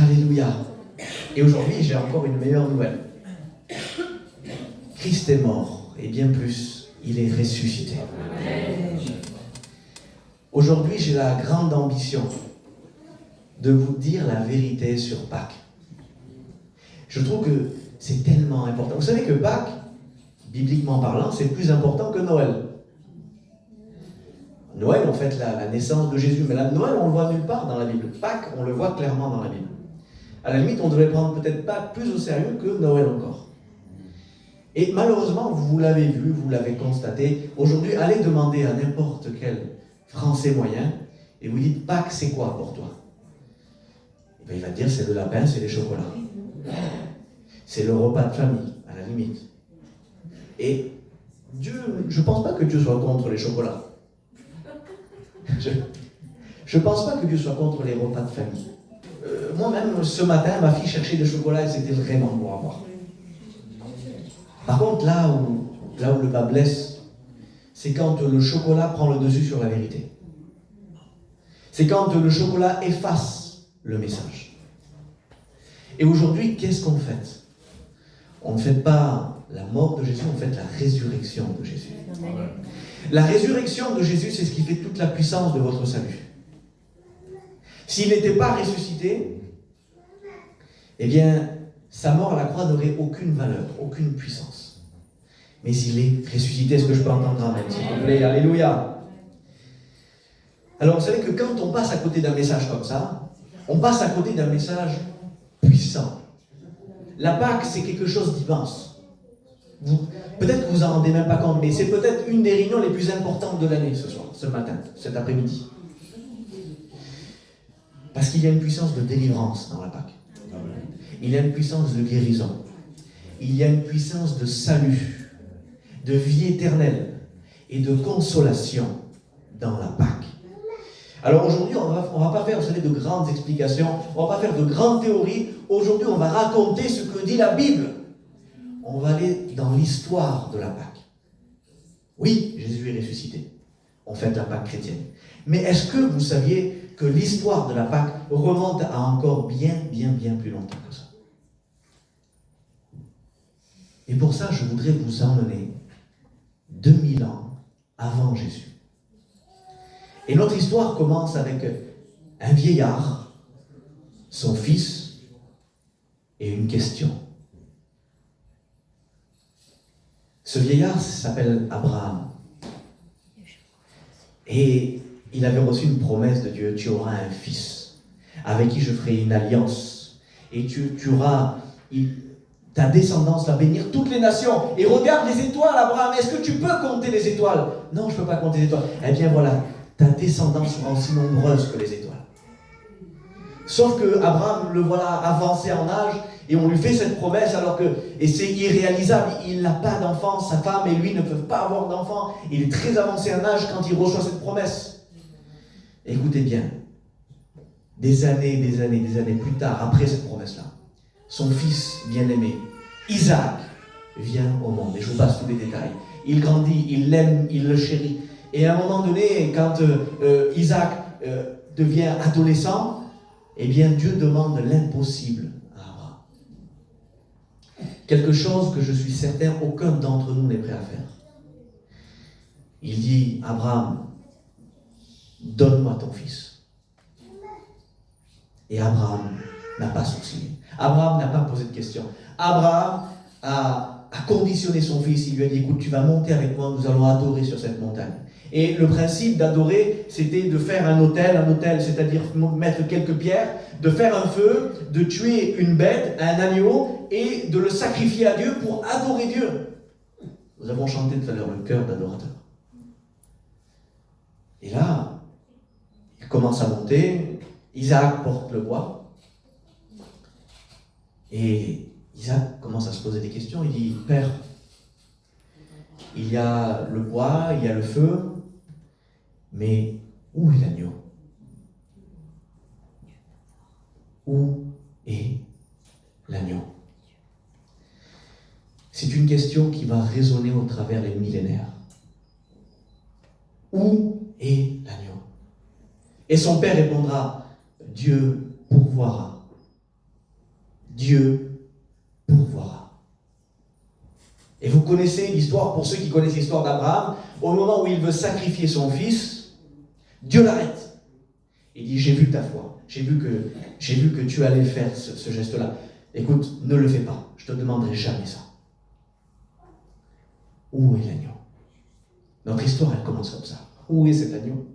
Alléluia. Et aujourd'hui, j'ai encore une meilleure nouvelle. Christ est mort, et bien plus, il est ressuscité. Aujourd'hui, j'ai la grande ambition de vous dire la vérité sur Pâques. Je trouve que c'est tellement important. Vous savez que Pâques, bibliquement parlant, c'est plus important que Noël. Noël, on fête la naissance de Jésus, mais là, Noël, on le voit nulle part dans la Bible. Pâques, on le voit clairement dans la Bible. À la limite, on devrait prendre peut-être Pâques plus au sérieux que Noël encore. Et malheureusement, vous l'avez vu, vous l'avez constaté. Aujourd'hui, allez demander à n'importe quel Français moyen, et vous dites, Pâques, c'est quoi pour toi? Et bien, il va te dire, c'est le lapin, c'est les chocolats. C'est le repas de famille, à la limite. Et Dieu, je ne pense pas que Dieu soit contre les chocolats. Je ne pense pas que Dieu soit contre les repas de famille. Moi-même, ce matin, ma fille cherchait des chocolats et c'était vraiment bon à voir. Par contre, là où le bas blesse, c'est quand le chocolat prend le dessus sur la vérité. C'est quand le chocolat efface le message. Et aujourd'hui, qu'est-ce qu'on fête? On ne fête pas la mort de Jésus, on fête la résurrection de Jésus. Amen. La résurrection de Jésus, c'est ce qui fait toute la puissance de votre salut. S'il n'était pas ressuscité, eh bien, sa mort à la croix n'aurait aucune valeur, aucune puissance. Mais s'il est ressuscité, est-ce que je peux entendre amen, s'il vous plaît? Alléluia. Alors, vous savez que quand on passe à côté d'un message comme ça, on passe à côté d'un message puissant. La Pâque, c'est quelque chose d'immense. Peut-être que vous en rendez même pas compte, mais c'est peut-être une des réunions les plus importantes de l'année ce soir, ce matin, cet après-midi. Parce qu'il y a une puissance de délivrance dans la Pâque. Il y a une puissance de guérison. Il y a une puissance de salut, de vie éternelle et de consolation dans la Pâque. Alors aujourd'hui, on va pas faire, vous savez, de grandes explications, on va pas faire de grandes théories. Aujourd'hui, on va raconter ce que dit la Bible. On va aller dans l'histoire de la Pâque. Oui, Jésus est ressuscité. On fête la Pâque chrétienne. Mais est-ce que vous saviez que l'histoire de la Pâque remonte à encore bien plus longtemps que ça? Et pour ça, je voudrais vous emmener 2000 ans avant Jésus. Et notre histoire commence avec un vieillard, son fils et une question. Ce vieillard s'appelle Abraham. Et il avait reçu une promesse de Dieu, tu auras un fils avec qui je ferai une alliance. Et tu auras, ta descendance va bénir toutes les nations. Et regarde les étoiles, Abraham, est-ce que tu peux compter les étoiles? Non, je ne peux pas compter les étoiles. Eh bien voilà, ta descendance sera aussi nombreuse que les étoiles. Sauf que Abraham, le voilà avancé en âge, et on lui fait cette promesse alors que, et c'est irréalisable, il n'a pas d'enfant, sa femme et lui ne peuvent pas avoir d'enfant, il est très avancé en âge quand il reçoit cette promesse. Écoutez bien, des années plus tard, après cette promesse-là, son fils bien-aimé, Isaac, vient au monde, et je vous passe tous les détails. Il grandit, il l'aime, il le chérit, et à un moment donné, quand Isaac devient adolescent, eh bien Dieu demande l'impossible à Abraham. Quelque chose que je suis certain, aucun d'entre nous n'est prêt à faire. Il dit, Abraham, donne-moi ton fils. Et Abraham n'a pas sourcillé. Abraham n'a pas posé de question. Abraham a conditionné son fils. Il lui a dit, écoute, tu vas monter avec moi, nous allons adorer sur cette montagne. Et le principe d'adorer, c'était de faire un autel, c'est-à-dire mettre quelques pierres, de faire un feu, de tuer une bête, un agneau, et de le sacrifier à Dieu pour adorer Dieu. Nous avons chanté tout à l'heure le cœur d'adorateur. Et là, il commence à monter, Isaac porte le bois, et Isaac commence à se poser des questions, il dit, Père, il y a le bois, il y a le feu, mais où est l'agneau? Où est l'agneau? C'est une question qui va résonner au travers les millénaires. Où est l'agneau? Et son père répondra, Dieu pourvoira Dieu pourvoira. Et vous connaissez l'histoire, pour ceux qui connaissent l'histoire d'Abraham, au moment où il veut sacrifier son fils, Dieu l'arrête. Il dit, j'ai vu ta foi, j'ai vu que tu allais faire ce geste-là. Écoute, ne le fais pas, je ne te demanderai jamais ça. Où est l'agneau? Notre histoire, elle commence comme ça. Où est cet agneau?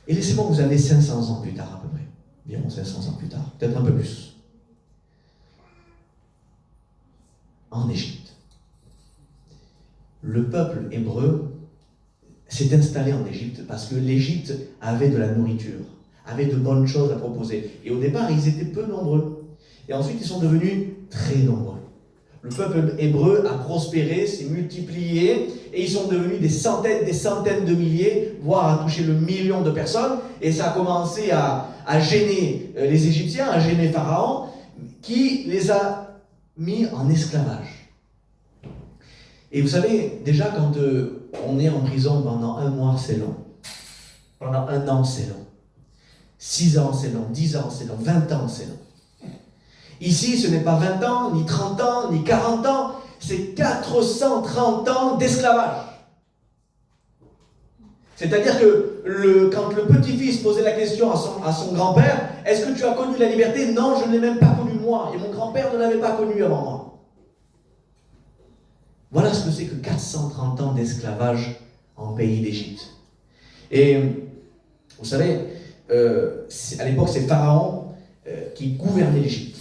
Et laissez-moi vous amener 500 ans plus tard à peu près. Environ 500 ans plus tard, peut-être un peu plus. En Égypte. Le peuple hébreu s'est installé en Égypte parce que l'Égypte avait de la nourriture, avait de bonnes choses à proposer. Et au départ, ils étaient peu nombreux. Et ensuite, ils sont devenus très nombreux. Le peuple hébreu a prospéré, s'est multiplié, et ils sont devenus des centaines de milliers, voire à toucher le million de personnes. Et ça a commencé à gêner les Égyptiens, à gêner Pharaon, qui les a mis en esclavage. Et vous savez, déjà quand on est en prison pendant 1 mois, c'est long. Pendant 1 an, c'est long. 6 ans, c'est long. 10 ans, c'est long. 20 ans, c'est long. Ici, ce n'est pas 20 ans, ni 30 ans, ni 40 ans, c'est 430 ans d'esclavage. C'est-à-dire que quand le petit-fils posait la question à son grand-père, « Est-ce que tu as connu la liberté ?» « Non, je ne l'ai même pas connue moi, et mon grand-père ne l'avait pas connue avant moi. » Voilà ce que c'est que 430 ans d'esclavage en pays d'Égypte. Et vous savez, à l'époque, c'est Pharaon qui gouvernait l'Égypte.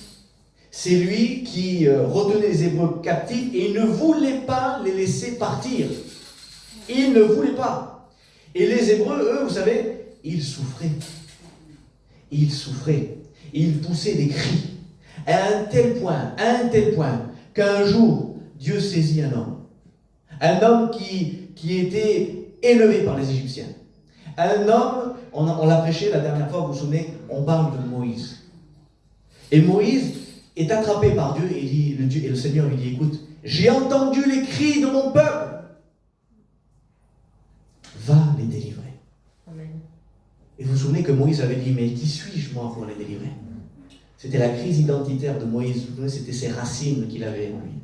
C'est lui qui retenait les Hébreux captifs et il ne voulait pas les laisser partir. Il ne voulait pas. Et les Hébreux, eux, vous savez, ils souffraient. Ils souffraient. Ils poussaient des cris. À un tel point, qu'un jour, Dieu saisit un homme. Un homme qui était élevé par les Égyptiens. Un homme, on l'a prêché la dernière fois, vous vous souvenez, on parle de Moïse. Et Moïse est attrapé par Dieu et le Seigneur lui dit, écoute, j'ai entendu les cris de mon peuple. Va les délivrer. Amen. Et vous vous souvenez que Moïse avait dit, mais qui suis-je moi pour les délivrer? C'était la crise identitaire de Moïse, vous vous souvenez, c'était ses racines qu'il avait en lui.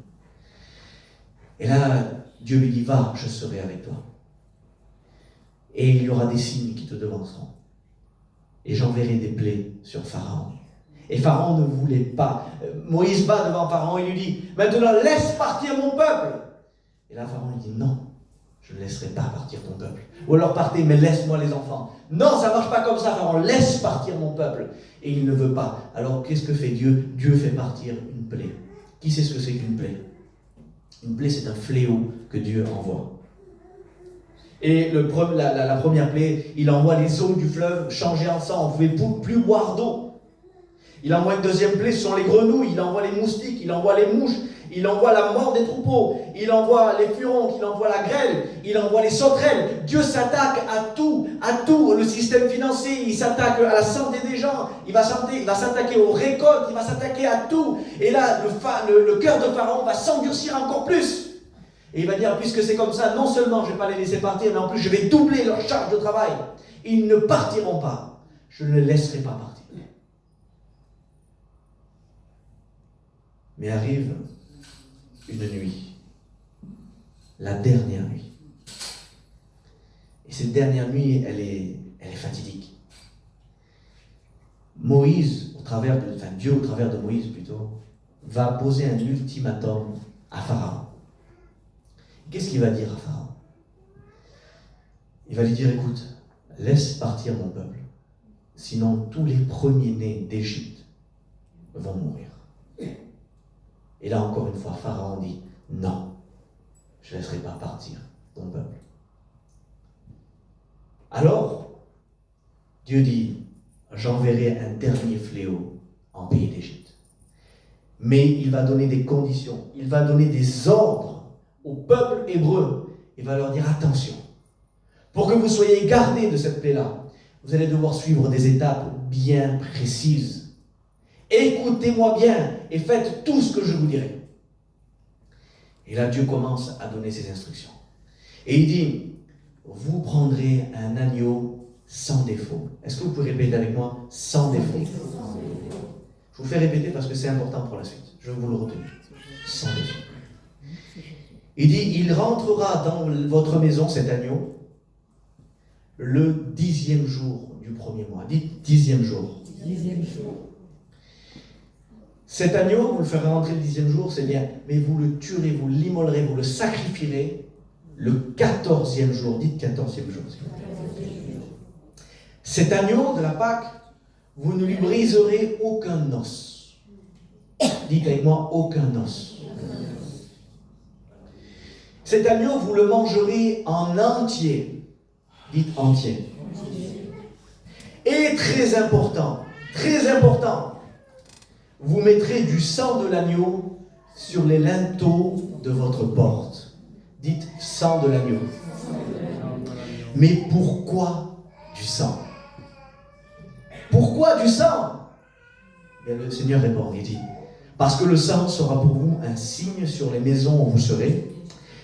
Et là, Dieu lui dit, va, je serai avec toi. Et il y aura des signes qui te devanceront. Et j'enverrai des plaies sur Pharaon. Et Pharaon ne voulait pas. Moïse va devant Pharaon et lui dit, maintenant laisse partir mon peuple. Et là Pharaon lui dit, non, je ne laisserai pas partir ton peuple. Ou alors partez, mais laisse-moi les enfants. Non, ça ne marche pas comme ça, Pharaon, laisse partir mon peuple. Et il ne veut pas. Alors qu'est-ce que fait Dieu? Dieu fait partir une plaie. Qui sait ce que c'est qu'une plaie? Une plaie, c'est un fléau que Dieu envoie. Et la première plaie, il envoie les eaux du fleuve changer en sang. On ne pouvait plus boire d'eau. Il envoie une deuxième plaie, ce sont les grenouilles. Il envoie les moustiques, il envoie les mouches. Il envoie la mort des troupeaux. Il envoie les furons, il envoie la grêle. Il envoie les sauterelles. Dieu s'attaque à tout, le système financier. Il s'attaque à la santé des gens. Il va s'attaquer aux récoltes. Il va s'attaquer à tout. Et là, le cœur de Pharaon va s'endurcir encore plus. Et il va dire, puisque c'est comme ça, non seulement je ne vais pas les laisser partir, mais en plus je vais doubler leur charge de travail. Ils ne partiront pas. Je ne les laisserai pas partir. Mais arrive une nuit, la dernière nuit. Et cette dernière nuit, elle est fatidique. Dieu au travers de Moïse plutôt, va poser un ultimatum à Pharaon. Qu'est-ce qu'il va dire à Pharaon? Il va lui dire, écoute, laisse partir mon peuple, sinon tous les premiers-nés d'Égypte vont mourir. Et là encore une fois, Pharaon dit, non, je ne laisserai pas partir ton peuple. Alors, Dieu dit, j'enverrai un dernier fléau en pays d'Égypte. Mais il va donner des conditions, il va donner des ordres au peuple hébreu. Il va leur dire, attention, pour que vous soyez gardés de cette plaie-là, vous allez devoir suivre des étapes bien précises. Écoutez-moi bien et faites tout ce que je vous dirai. Et là, Dieu commence à donner ses instructions. Et il dit, vous prendrez un agneau sans défaut. Est-ce que vous pouvez répéter avec moi? Sans défaut. Je vous fais répéter parce que c'est important pour la suite. Je vais vous le retenir. Sans défaut. Il dit, il rentrera dans votre maison, cet agneau, le 10e jour du premier mois. Dites 10e jour. 10e jour. Cet agneau, vous le ferez rentrer le 10e jour, c'est bien, mais vous le tuerez, vous l'immolerez, vous le sacrifierez le 14e jour. Dites 14e jour. Cet agneau de la Pâque, vous ne lui briserez aucun os. Dites avec moi, aucun os. Cet agneau, vous le mangerez en entier. Dites entier. Et très important, vous mettrez du sang de l'agneau sur les linteaux de votre porte. Dites sang de l'agneau. Mais pourquoi du sang? Pourquoi du sang? Et le Seigneur répond, il dit, parce que le sang sera pour vous un signe sur les maisons où vous serez.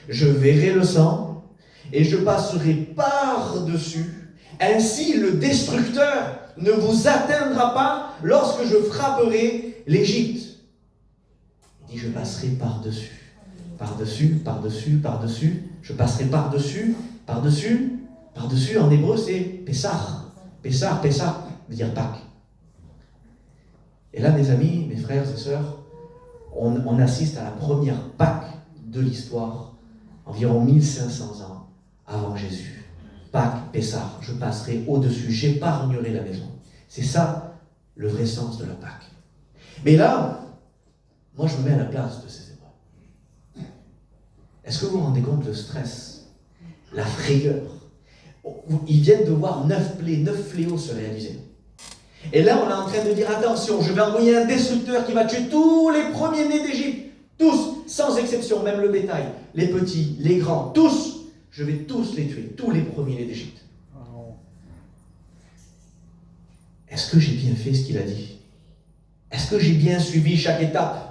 Je verrai le sang et je passerai par-dessus. Ainsi, le destructeur ne vous atteindra pas lorsque je frapperai l'Égypte. Il dit, je passerai par-dessus. Par-dessus, par-dessus, par-dessus. Je passerai par-dessus, par-dessus. Par-dessus, en hébreu, c'est Pessah. Pessah, Pessah, veut dire Pâques. Et là, mes amis, mes frères et sœurs, on assiste à la première Pâques de l'histoire, environ 1500 ans avant Jésus. Pâques, Pessah, je passerai au-dessus, j'épargnerai la maison. C'est ça le vrai sens de la Pâque. Mais là, moi je me mets à la place de ces Hébreux. Est-ce que vous vous rendez compte le stress, la frayeur? Ils viennent de voir 9 plaies, 9 fléaux se réaliser. Et là, on est en train de dire, attention, je vais envoyer un destructeur qui va tuer tous les premiers-nés d'Égypte. Tous, sans exception, même le bétail, les petits, les grands, tous. Je vais tous les tuer, tous les premiers-nés d'Égypte. Est-ce que j'ai bien fait ce qu'il a dit? Est-ce que j'ai bien suivi chaque étape?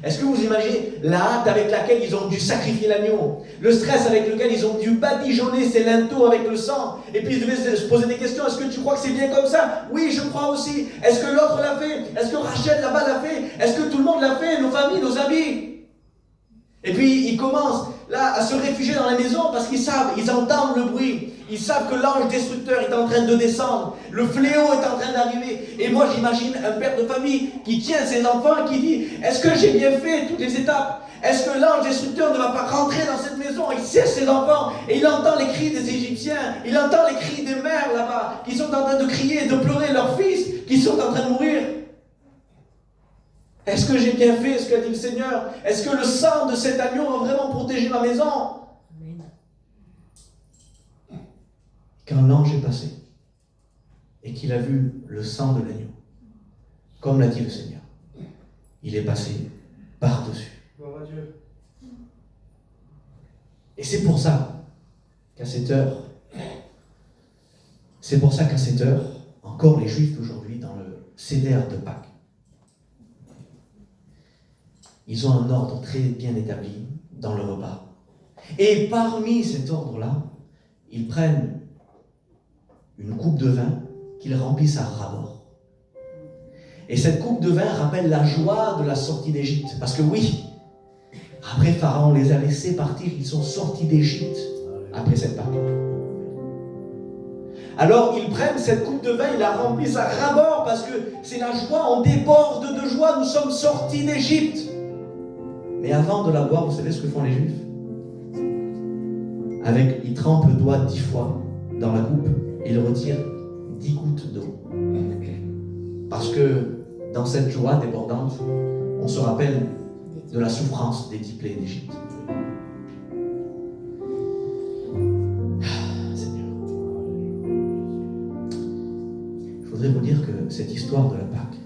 Est-ce que vous imaginez la hâte avec laquelle ils ont dû sacrifier l'agneau? Le stress avec lequel ils ont dû badigeonner ces linteaux avec le sang? Et puis ils devaient se poser des questions. Est-ce que tu crois que c'est bien comme ça? Oui, je crois aussi. Est-ce que l'autre l'a fait? Est-ce que Rachel là-bas l'a fait? Est-ce que tout le monde l'a fait? Nos familles, nos amis? Et puis ils commencent là à se réfugier dans la maison parce qu'ils savent, ils entendent le bruit. Ils savent que l'ange destructeur est en train de descendre. Le fléau est en train d'arriver. Et moi, j'imagine un père de famille qui tient ses enfants et qui dit, est-ce que j'ai bien fait toutes les étapes? Est-ce que l'ange destructeur ne va pas rentrer dans cette maison? Il sait ses enfants et il entend les cris des Égyptiens. Il entend les cris des mères là-bas qui sont en train de crier et de pleurer leurs fils qui sont en train de mourir. Est-ce que j'ai bien fait ce qu'a dit le Seigneur? Est-ce que le sang de cet agneau a vraiment protégé ma maison? Quand l'ange est passé et qu'il a vu le sang de l'agneau, comme l'a dit le Seigneur, il est passé par-dessus. Gloire à Dieu. Et c'est pour ça qu'à cette heure, encore les Juifs d'aujourd'hui, dans le Seder de Pâques, ils ont un ordre très bien établi dans le repas. Et parmi cet ordre-là, ils prennent une coupe de vin qu'ils remplissent à ras-bord. Et cette coupe de vin rappelle la joie de la sortie d'Égypte. Parce que oui, après Pharaon les a laissés partir, ils sont sortis d'Égypte après cette Pâque. Alors ils prennent cette coupe de vin, ils la remplissent à ras-bord parce que c'est la joie, on déborde de joie, nous sommes sortis d'Égypte. Mais avant de la boire, vous savez ce que font les Juifs? Ils trempent le doigt 10 fois dans la coupe et ils retirent 10 gouttes d'eau. Parce que dans cette joie débordante, on se rappelle de la souffrance des 10 plaies d'Égypte. Seigneur. Je voudrais vous dire que cette histoire de la Pâque,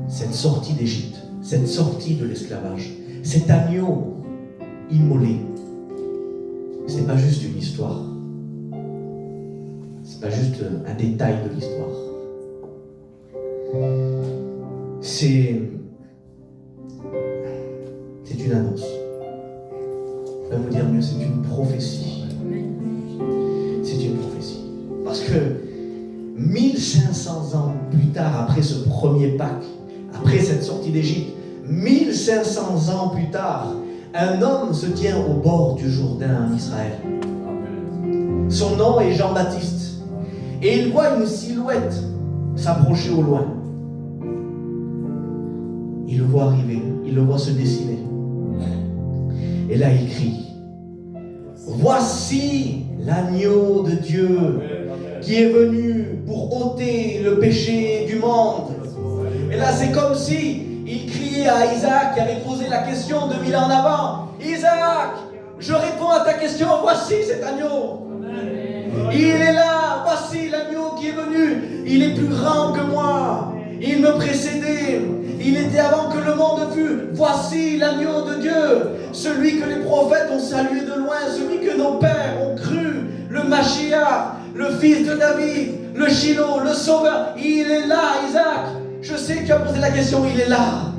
cette sortie d'Égypte, cette sortie de l'esclavage, cet agneau immolé, c'est pas juste une histoire. C'est pas juste un détail de l'histoire. C'est une annonce. Je vais vous dire mieux, c'est une prophétie. C'est une prophétie. Parce que 1500 ans plus tard, après ce premier Pâques, après cette sortie d'Égypte, 1500 ans plus tard, un homme se tient au bord du Jourdain en Israël. Son nom est Jean-Baptiste. Et il voit une silhouette s'approcher au loin. Il le voit arriver, il le voit se dessiner. Et là il crie, voici l'agneau de Dieu qui est venu pour ôter le péché du monde. Et là c'est comme si il criait à Isaac qui avait posé la question 2000 ans avant. Isaac, je réponds à ta question, voici cet agneau. Il est là, voici l'agneau qui est venu. Il est plus grand que moi. Il me précédait. Il était avant que le monde fût. Voici l'agneau de Dieu. Celui que les prophètes ont salué de loin. Celui que nos pères ont cru. Le Mashiach, le fils de David, le Shiloh, le sauveur. Il est là, Isaac. Je sais que tu as posé la question, il est là.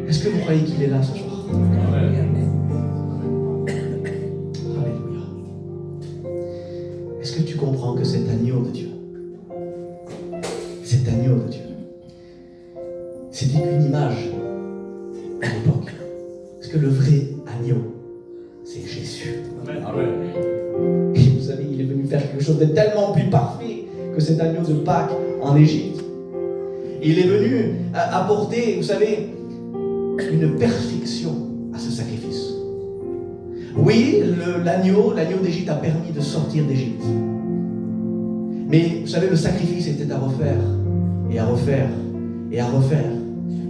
Est-ce que vous croyez qu'il est là ce soir? Alléluia. Est-ce que tu comprends que cet agneau de Dieu, cet agneau de Dieu, c'était qu'une image à l'époque? Parce que le vrai agneau, c'est Jésus. Et vous savez, il est venu faire quelque chose de tellement plus parfait que cet agneau de Pâques en Égypte. Il est venu apporter, vous savez, une perfection à ce sacrifice. Oui, l'agneau d'Égypte a permis de sortir d'Égypte. Mais vous savez, le sacrifice était à refaire, et à refaire, et à refaire,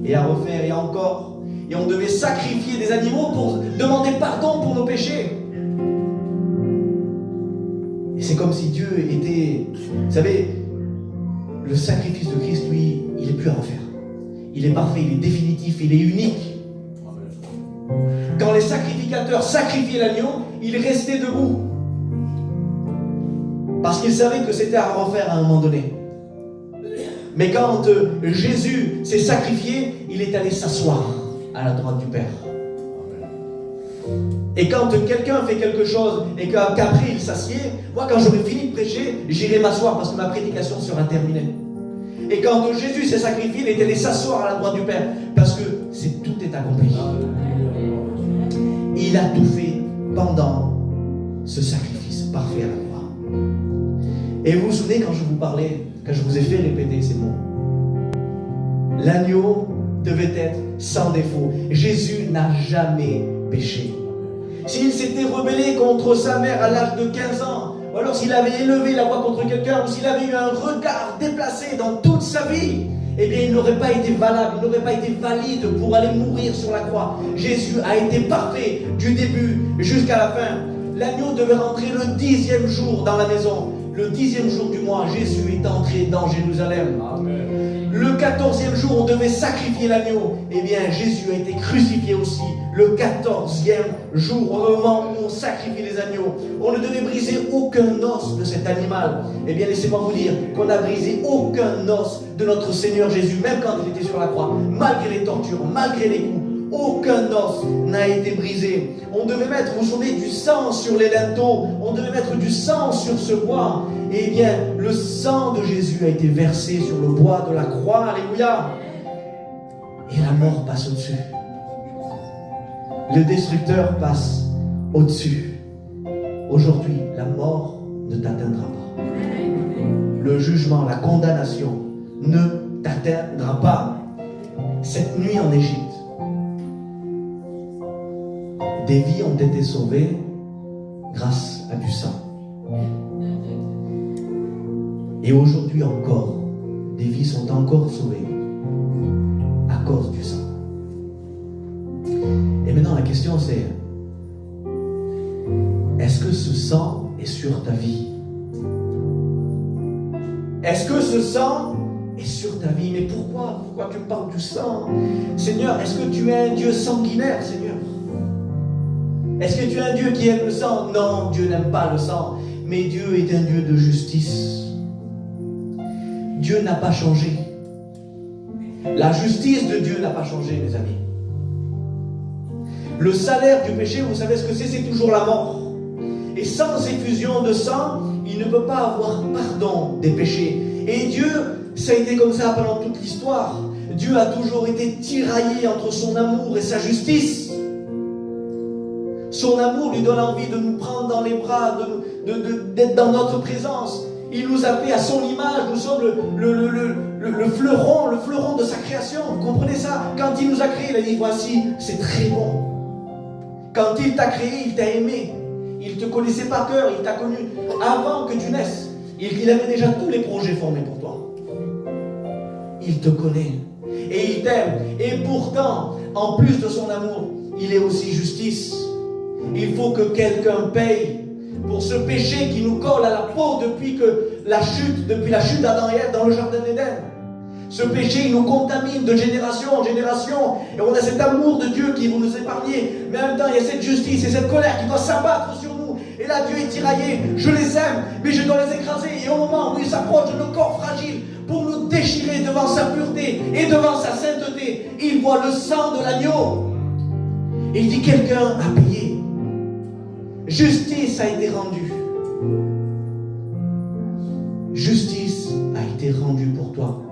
et à refaire, et encore. Et on devait sacrifier des animaux pour demander pardon pour nos péchés. Et c'est comme si Dieu était... Vous savez, le sacrifice de Christ, lui, il n'est plus à refaire. Il est parfait, il est définitif, il est unique. Quand les sacrificateurs sacrifiaient l'agneau, ils restaient debout. Parce qu'ils savaient que c'était à refaire à un moment donné. Mais quand Jésus s'est sacrifié, il est allé s'asseoir à la droite du Père. Et quand quelqu'un fait quelque chose et qu'après il s'assied, moi quand j'aurai fini de prêcher, j'irai m'asseoir parce que ma prédication sera terminée. Et quand Jésus s'est sacrifié, il est allé s'asseoir à la droite du Père parce que tout est accompli. Il a tout fait pendant ce sacrifice parfait à la croix. Et vous vous souvenez quand je vous parlais, quand je vous ai fait répéter ces mots, l'agneau devait être sans défaut. Jésus n'a jamais péché. S'il s'était rebellé contre sa mère à l'âge de 15 ans, ou alors s'il avait élevé la voix contre quelqu'un, ou s'il avait eu un regard déplacé dans toute sa vie, eh bien il n'aurait pas été valable, il n'aurait pas été valide pour aller mourir sur la croix. Jésus a été parfait du début jusqu'à la fin. L'agneau devait rentrer le 10e jour dans la maison. Le 10e jour du mois, Jésus est entré dans Jérusalem. Amen. Le 14e jour, on devait sacrifier l'agneau. Eh bien, Jésus a été crucifié aussi. Le 14e jour, au moment où on sacrifie les agneaux, on ne devait briser aucun os de cet animal. Eh bien, laissez-moi vous dire qu'on n'a brisé aucun os de notre Seigneur Jésus, même quand il était sur la croix, malgré les tortures, malgré les coups. Aucun os n'a été brisé. On devait mettre, vous savez, du sang sur les linteaux. On devait mettre du sang sur ce bois. Eh bien, le sang de Jésus a été versé sur le bois de la croix. Alléluia. Et la mort passe au-dessus. Le destructeur passe au-dessus. Aujourd'hui, la mort ne t'atteindra pas. Le jugement, la condamnation ne t'atteindra pas. Cette nuit en Égypte, des vies ont été sauvées grâce à du sang. Et aujourd'hui encore, des vies sont encore sauvées à cause du sang. Et maintenant la question c'est, est-ce que ce sang est sur ta vie? Est-ce que ce sang est sur ta vie? Mais pourquoi tu me parles du sang? Seigneur, est-ce que tu es un Dieu sanguinaire, Seigneur? Est-ce que tu es un Dieu qui aime le sang? Non, Dieu n'aime pas le sang. Mais Dieu est un Dieu de justice. Dieu n'a pas changé. La justice de Dieu n'a pas changé, mes amis. Le salaire du péché, vous savez ce que c'est? C'est toujours la mort. Et sans effusion de sang, il ne peut pas avoir pardon des péchés. Et Dieu Ça a été comme ça pendant toute l'histoire. Dieu a toujours été tiraillé entre son amour et sa justice. Son amour lui donne envie de nous prendre dans les bras, d'être dans notre présence. Il nous a fait à son image. Nous sommes le fleuron de sa création. Vous comprenez ça? Quand il nous a créés, il a dit, voici, c'est très bon. Quand il t'a créé, il t'a aimé. Il te connaissait par cœur, il t'a connu avant que tu naisses. Il avait déjà tous les projets formés pour toi. Il te connaît et il t'aime. Et pourtant, en plus de son amour, il est aussi justice. Il faut que quelqu'un paye pour ce péché qui nous colle à la peau depuis la chute d'Adam et Ève dans le jardin d'Éden. Ce péché, il nous contamine de génération en génération. Et on a cet amour de Dieu qui veut nous épargner. Mais en même temps, il y a cette justice et cette colère qui doit s'abattre sur nous. Et là, Dieu est tiraillé. Je les aime, mais je dois les écraser. Et au moment où il s'approche de nos corps fragiles pour nous déchirer devant sa pureté et devant sa sainteté, il voit le sang de l'agneau. Et il dit, quelqu'un a payé. Justice a été rendue. Justice a été rendue pour toi,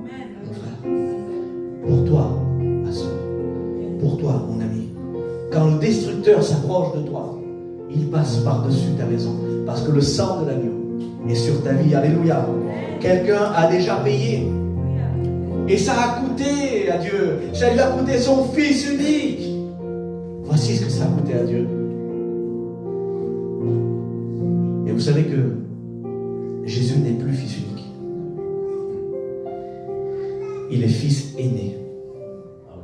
mon frère. Pour toi, ma soeur. Pour toi, mon ami. Quand le destructeur s'approche de toi, il passe par-dessus ta maison. Parce que le sang de l'agneau est sur ta vie. Alléluia. Quelqu'un a déjà payé. Et ça a coûté à Dieu. Ça lui a coûté son Fils unique. Voici ce que ça a coûté à Dieu. Et vous savez que Jésus n'est plus Fils unique. Il est Fils aîné.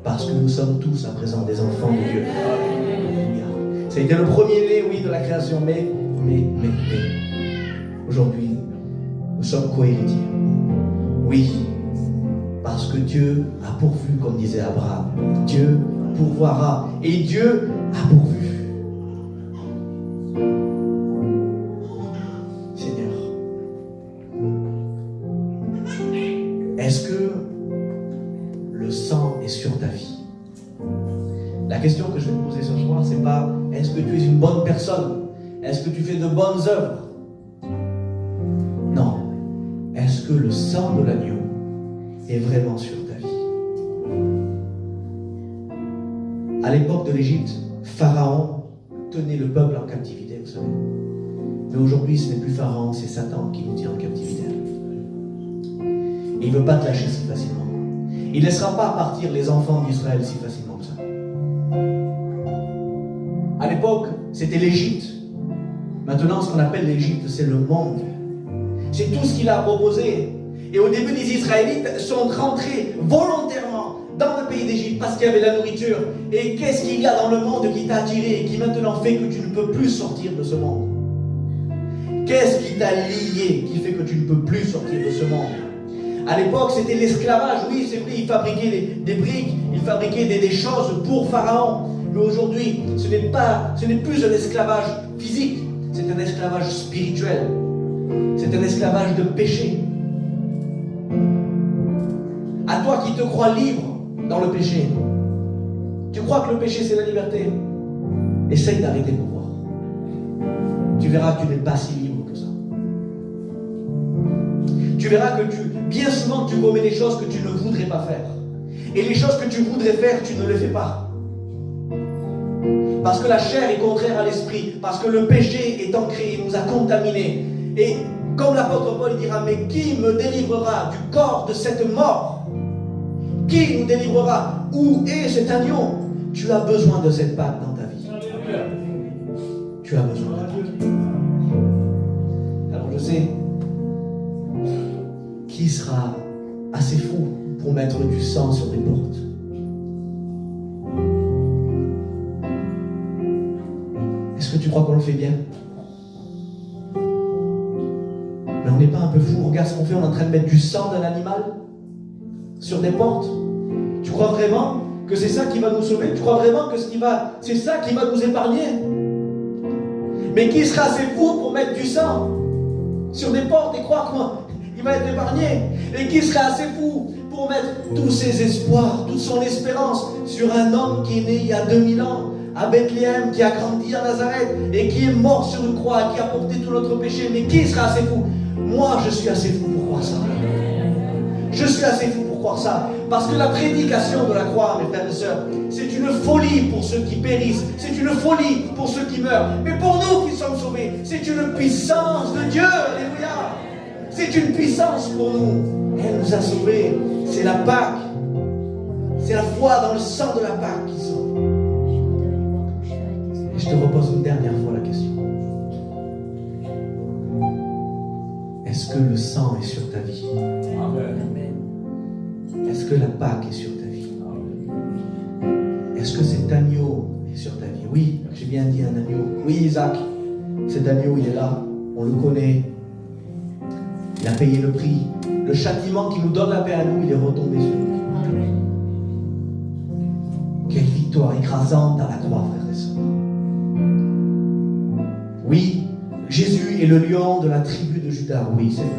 Parce que nous sommes tous à présent des enfants de Dieu. Ça a été le premier-né, oui, de la création. Mais, aujourd'hui, nous sommes co-héritiers. Oui, parce que Dieu a pourvu, comme disait Abraham. Dieu pourvoira. Et Dieu a pourvu. Seigneur, est-ce que le sang est sur ta vie? La question que je vais te poser ce soir, c'est pas est-ce que tu es une bonne personne? Est-ce que tu fais de bonnes œuvres? Non. Est-ce que le sang de l'agneau est vraiment sur ta vie? À l'époque de l'Égypte, Pharaon tenait le peuple en captivité, vous savez. Mais aujourd'hui, ce n'est plus Pharaon, c'est Satan qui nous tient en captivité. Et il ne veut pas te lâcher si facilement. Il ne laissera pas partir les enfants d'Israël si facilement que ça. À l'époque, c'était l'Égypte. Maintenant, ce qu'on appelle l'Égypte, c'est le monde. C'est tout ce qu'il a proposé. Et au début, les Israélites sont rentrés volontairement dans le pays d'Égypte parce qu'il y avait la nourriture. Et qu'est-ce qu'il y a dans le monde qui t'a attiré et qui maintenant fait que tu ne peux plus sortir de ce monde? Qu'est-ce qui t'a lié qui fait que tu ne peux plus sortir de ce monde? À l'époque, c'était l'esclavage. Oui, c'est vrai, ils fabriquaient des briques, ils fabriquaient des choses pour Pharaon. Mais aujourd'hui, ce n'est plus un esclavage physique, c'est un esclavage spirituel. C'est un esclavage de péché. À toi qui te crois libre dans le péché, tu crois que le péché c'est la liberté? Essaye d'arrêter pour voir. Tu verras que tu n'es pas si libre que ça. Tu verras que bien souvent tu commets des choses que tu ne voudrais pas faire. Et les choses que tu voudrais faire, tu ne les fais pas. Parce que la chair est contraire à l'esprit. Parce que le péché est ancré, il nous a contaminés. Et comme l'apôtre Paul dira, mais qui me délivrera du corps de cette mort? Qui nous délivrera? Où est cet agneau? Tu as besoin de cette Pâque dans ta vie. Tu as besoin de la Pâque. Alors je sais, qui sera assez fou pour mettre du sang sur les portes? Est-ce que tu crois qu'on le fait bien? Mais on n'est pas un peu fou? Regarde ce qu'on fait, on est en train de mettre du sang d'un animal sur des portes. Tu crois vraiment que c'est ça qui va nous sauver? Tu crois vraiment que c'est ça qui va nous épargner? Mais qui sera assez fou pour mettre du sang sur des portes et croire qu'il va être épargné? Et qui sera assez fou pour mettre tous ses espoirs, toute son espérance sur un homme qui est né il y a 2000 ans à Bethléem, qui a grandi à Nazareth et qui est mort sur une croix, qui a porté tout notre péché? Mais qui sera assez fou? Moi, je suis assez fou pour croire ça. Je suis assez fou pour croire ça. Parce que la prédication de la croix, mes frères et sœurs, c'est une folie pour ceux qui périssent. C'est une folie pour ceux qui meurent. Mais pour nous qui sommes sauvés, c'est une puissance de Dieu. Alléluia. C'est une puissance pour nous. Elle nous a sauvés. C'est la Pâque. C'est la foi dans le sang de la Pâque qui sauve. Et je te repose une dernière fois la question. Est-ce que le sang est sur ta vie? Amen. Est-ce que la Pâque est sur ta vie? Est-ce que cet agneau est sur ta vie? Oui, j'ai bien dit un agneau. Oui, Isaac, cet agneau, il est là. On le connaît. Il a payé le prix. Le châtiment qui nous donne la paix à nous, il est retombé sur nous. Quelle victoire écrasante à la croix, frères et sœurs. Oui, Jésus est le lion de la tribu de Juda. Oui, c'est vrai.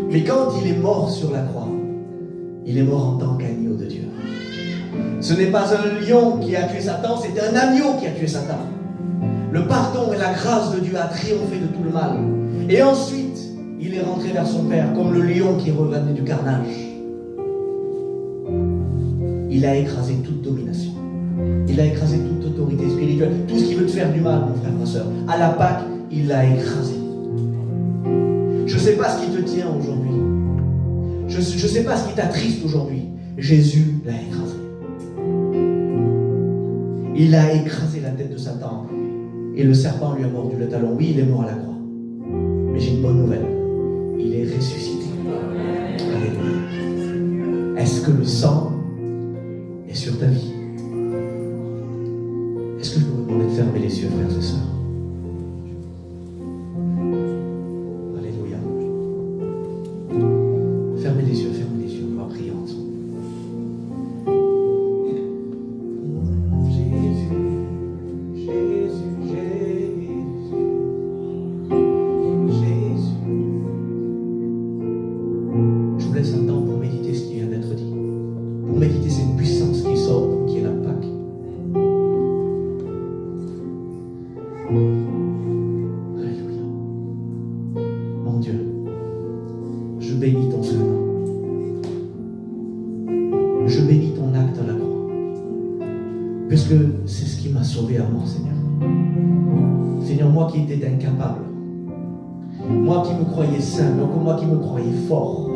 Mais quand il est mort sur la croix, il est mort en tant qu'agneau de Dieu. Ce n'est pas un lion qui a tué Satan, c'est un agneau qui a tué Satan. Le pardon et la grâce de Dieu a triomphé de tout le mal. Et ensuite, il est rentré vers son Père comme le lion qui revenait du carnage. Il a écrasé toute domination. Il a écrasé toute autorité spirituelle. Tout ce qui veut te faire du mal, mon frère, ma soeur. À la Pâque, il l'a écrasé. Je ne sais pas ce qui te tient aujourd'hui. Je ne sais pas ce qui t'attriste aujourd'hui. Jésus l'a écrasé. Il a écrasé la tête de Satan. Et le serpent lui a mordu le talon. Oui, il est mort à la croix. Mais j'ai une bonne nouvelle. Il est ressuscité. Alléluia. Est-ce que le sang est sur ta vie? Est-ce que je peux vous demander de fermer les yeux, frères et sœurs? Alléluia. Fermez les yeux, on va prier ensemble. Je vous laisse un temps pour méditer ce qui vient d'être dit. Pour méditer cette puissance qui sort, qui est la Pâque. Alléluia. Mon Dieu, je bénis ton Saint-Nom. Je bénis ton acte à la croix. Puisque c'est ce qui m'a sauvé à moi, Seigneur. Seigneur, moi qui étais incapable. Moi qui me croyais saint, moi qui me croyais fort.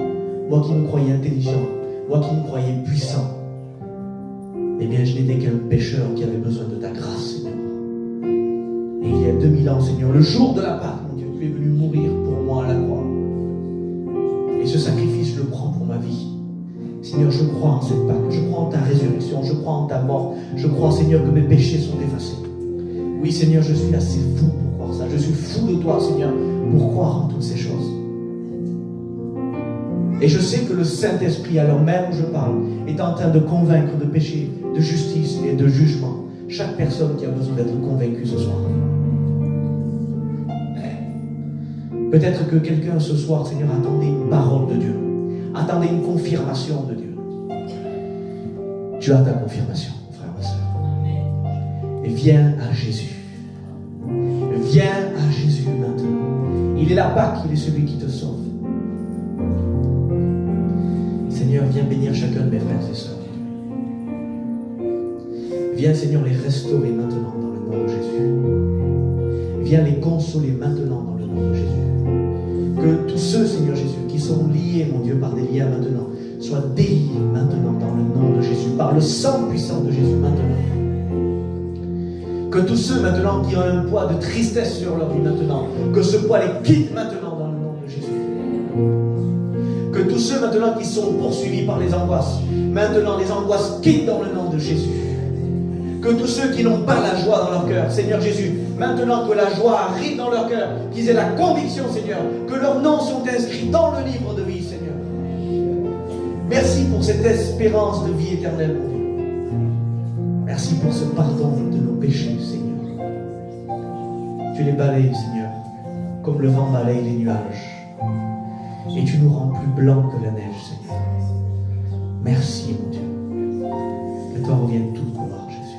Moi qui me croyais intelligent. Moi qui me croyais puissant. Eh bien, je n'étais qu'un pécheur qui avait besoin de ta grâce, Seigneur. Et il y a 2000 ans, Seigneur, le jour de la Pâque, mon Dieu, tu es venu mourir pour moi à la croix. Et ce sacrifice, je le prends pour ma vie. Seigneur, je crois en cette Pâque, je crois en ta résurrection, je crois en ta mort. Je crois, Seigneur, que mes péchés sont effacés. Oui, Seigneur, je suis assez fou pour croire ça. Je suis fou de toi, Seigneur, pour croire en toutes ces choses. Et je sais que le Saint-Esprit, à l'heure même où je parle, est en train de convaincre de péché, de justice et de jugement chaque personne qui a besoin d'être convaincue ce soir. Peut-être que quelqu'un ce soir, Seigneur, attendait une parole de Dieu, attendait une confirmation de Dieu. Tu as ta confirmation, frère et sœur. Et viens à Jésus. Viens à Jésus maintenant. Il est la Pâque, il est celui qui te sauve. Seigneur, viens bénir chacun de mes frères et sœurs. Viens, Seigneur, les restaurer maintenant dans le nom de Jésus. Viens les consoler maintenant dans le nom de Jésus. Que tous ceux, Seigneur Jésus, qui sont liés, mon Dieu, par des liens maintenant, soient déliés maintenant dans le nom de Jésus, par le sang puissant de Jésus maintenant. Que tous ceux maintenant qui ont un poids de tristesse sur leur vie maintenant, que ce poids les quitte maintenant dans le nom de Jésus. Que tous ceux maintenant qui sont poursuivis par les angoisses, maintenant les angoisses quittent dans le nom de Jésus. Que tous ceux qui n'ont pas la joie dans leur cœur, Seigneur Jésus, maintenant que la joie arrive dans leur cœur, qu'ils aient la conviction, Seigneur, que leurs noms sont inscrits dans le livre de vie, Seigneur. Merci pour cette espérance de vie éternelle, mon Dieu. Merci pour ce pardon de nos péchés, Seigneur. Tu les balayes, Seigneur, comme le vent balaye les nuages. Et tu nous rends plus blancs que la neige, Seigneur. Merci, mon Dieu. Que toi revienne toute gloire, Jésus.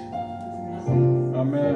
Amen.